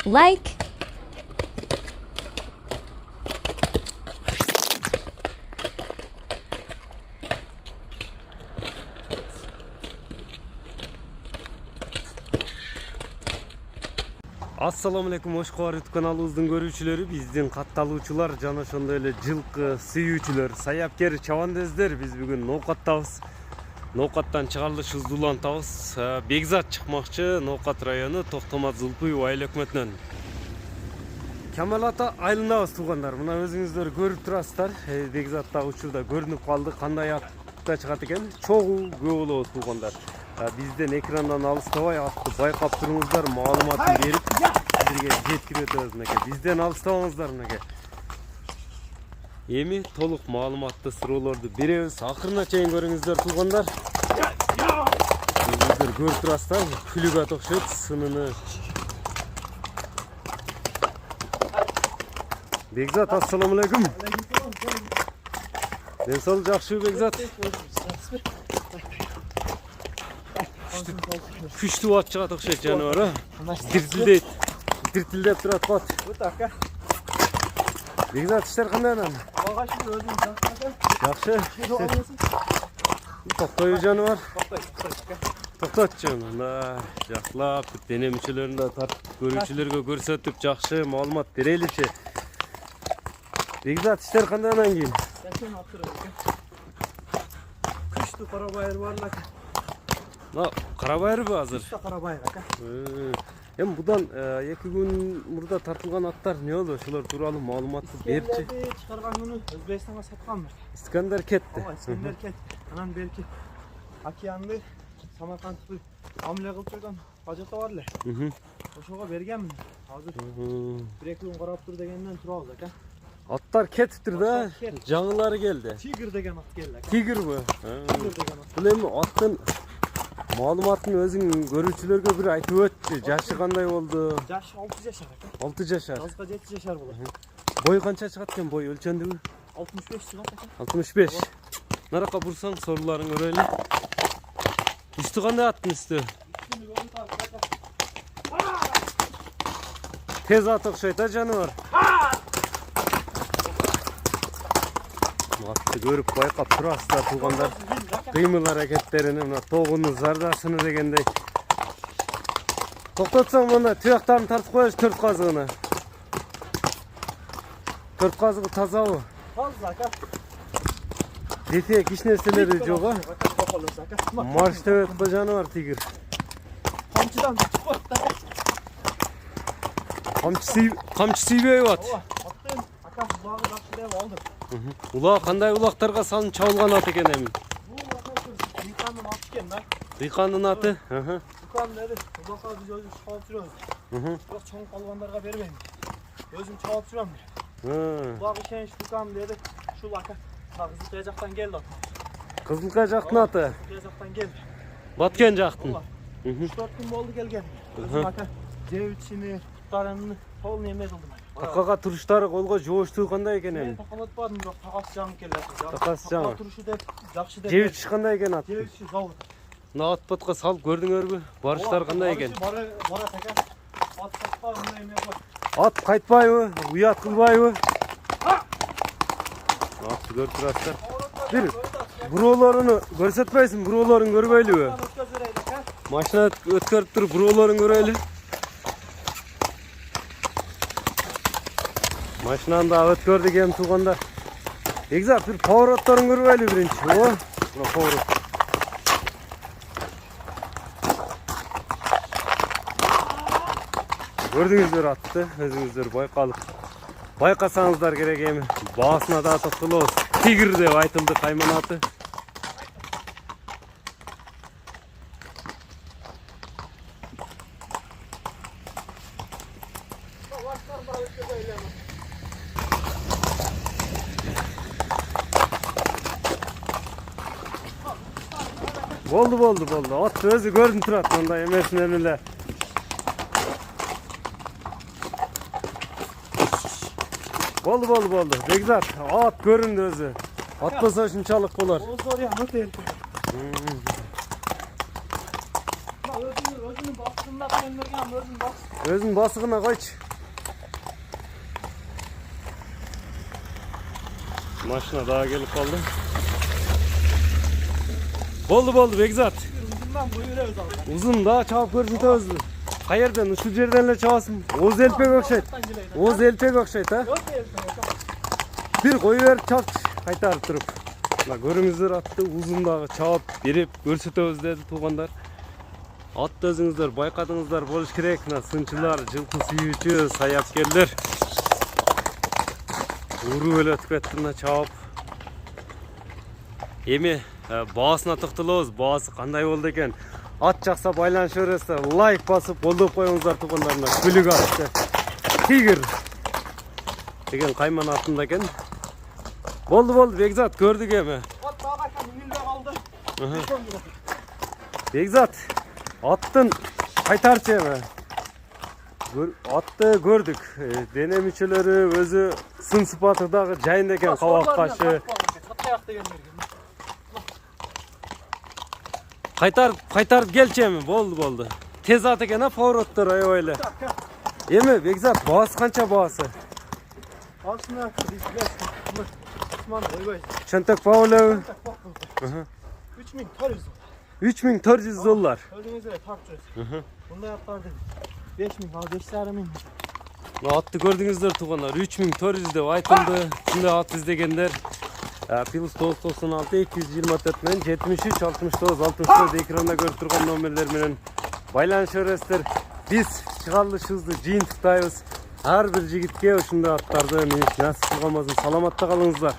like. Assalamu alaikum, hoş geldiniz kanalımızın görүүчүлөрү, биздин катталуучулар жана ошондой эле жылкы сүйүүчүлөр, саяпкер чабандездер. Биз бүгүн ноокаттабыз. Ноокаттан чыгарылышыбызды улантабыз. Бекзат чыкмакчы, Ноокат району Токтомат Зулпуев айыл өкмөтүнөн. Камал ата айылынабыз туугандар. Мына өзүңүздөр көрүп турасыздар. Бекзат дагы учурда көрүнүп калды. Кандай атта чыгат экен? Чогуу көп болобуз туугандар. Бизден экрандан алыстабай атты байкап туруңуздар, маалыматын берип сизерге жеткирип өтөбүз мынакей. Бизден алыстабаңыздар мынакей. Эми толук маалыматтуу суроолорду беребиз. Акырына чейин көрүңүздөр туугандар. Өзүңүздөр көрүп турасыздар, күлүгө окшойт сыныны. Бекзат, ассаламу алейкум. Ден соолук жакшыбы Бекзат? Күчтүү ат чыгат окшойт жаныбар, диртилдеп турат ат. Бекзат, иштер кандай анан? Жакшы. Токтойбу жаныбар? Токтотчу. Мына жакшылап дене мүчөлөрүн да тартып көрүүчүлөргө көрсөтүп жакшы маалымат береличи. Бекзат, иштер кандай анан кийин? Күчтүү карабайыр барлак. Карабайырбы азыр? Карабайыр ака. Эми будан 2 күн мурда тартылган аттар эмне болду? Ошолор тууралуу маалыматты берчи. Чыгарган күнү Өзбекстанга сатканбыз. Искандер кетти. Искандер кетти. Анан белки океанды Самаркандты амиле кылып жүргөн ажата бар эле. Ошого бергенмин. Азыр 1-2 күн карап тур дегенден турабыз ака. Аттар кетиптир да, жаңылары келди. Тигр деген ат келди ака. Тигрбы? Тигр деген ат. Бул эми аттын маалыматын өзүң көрүүчүлөргө бир айтып өтчү. Жашы кандай болду? Жашы 6 жашар ака. 6 жашар. Жазга 7 жашар болот. Бой канча чыгат экен? Бой өлчөндүбү? 65 чыгат ака. 65. Нарака бурсаң сооруларын көрөлү. Үстү кандай аттын үстү? Тез ат окшойт а жаныбар. Атты көрүп байкап турасыздар туугандар. Кыймыл аракеттерини, мына тогуну зардасыны дегендей. Токтотсоң мына туяктарын тартып коебуз 4 казыгына. 4 казыгы тазабы? Таза ака. Дете кич нерселери жок а? Марш деп өтпө жаныбар тигир. Камчыдан чыкпайт ака. Камчы сүйбөйбү ат? Аттын ака булагы жакшы деп алдым. Улак кандай улактарга салынып чабылган ат экен эми? Дыйкандын аты экен да. Дыйкандын аты? Дыйкан деди, улакка биз өзүбүз чабып жүрөбүз. Бирок чоң калгандарга бербейм. Өзүм чабып жүрөм. Улак ишенич Дыйкан деди, ушул ака Кызылкая жактан келди. Кызылкая жактын аты? Кызылкая жактан келди. Баткен жактын. 3-4 күн болду келген. Өзүм ака жебичини, туттарын сол неме кылдым. Такага туруштары колго жооштуу кандай экен эми? Такалатпадым, бирок такасы жаңы келди. Такасы жаңы. Турушу деп жакшы деп. Жебич кандай экен ат? Жебичи зауыт. Мына ат батка салып көрдүңөрбү? Барыштар кандай экен? Барат ака. Ат кайтпай мындай эме кой. Ат кайтпайбы? Уят кылбайбы? Атты көрүп турасыздар. Бир буроолорун көрсөтпөйсүң, буроолорун көрбөйлүбү? Машина өткөрүп туруп буроолорун көрөлү. Машинаны да өткөрдүк эми туугандар. Бекзат, бир поворотторун көрбөйлү биринчи. О, мына поворот. Көрдүңүздөр атты, өзүңүздөр байкасаңыздар керек эми. Баасына да токтолобуз. Тигр деп айтылды кайман аты. Болду. Ат өзү көрүнүп турат, мындай эмесинен эле. Болду. Бекзат, ат көрүндү өзү. Ат болсо ушунчалык болор. Özünün bak. Basında kaynırgan özün bas. Özün basığına koyç. Maşına daha gelip kaldı. Boldu Begzat. Ucundan koyuyoruz abi. Uzun daha çabuk görüntü özlü. Hayırdan şu yerdenle çağısın. Oğuz elpek okşayt. Oğuz elpek okşayt ha. Yok değil. Bir koyuver çap kaytarıp durup. La görünüzler attı uzun dağı çap berip görsetöz dedi tuğanlar. Attı özüңüzler baykadыңыздар болуш керек. Мына сынчылар, жылкы сүйүүчү, саяккерлер. Уруу эле өтүп кетти мына чабып. Эми баасына токтолобуз. Баасы кандай болду экен? Ат жакса байланыша берсе, лайк басып колдоп коюңуздар тугандарына. Күлүк атты. Тигр деген кайман атында экен. Болду Бекзат көрдүк эми. От тағы kan minilbe kaldı. Бекзат аттын кайтарчы эми. Атты көрдүк. Дене мүчөлөрү өзү сын сыпаты дагы жайында экен, кабак кашы. Кайтарып келчи эми. Болду. Тез ат экен а повороттор аябай эле. Эми Бекзат баасы канча баасы? Aslında Osman koy. Çentek Pavlov 3400 $3.400. Gördüğünüz gibi tartıyoruz. Bunda yaplardı 5000 al 5.000. Atты көрдүңүздөр тугандар 3400 деп айтылды. Шундай ат издегендер плюс 996 224 менен 73 69 64 экранда көрүп турган номерлер менен байланыша бересиздер. Биз чыгарылышыбызды жыйынтыктайбыз. Ар бир жигитке ушундай аттарды миниш насип кылганбасын. Саламатта калыңыздар.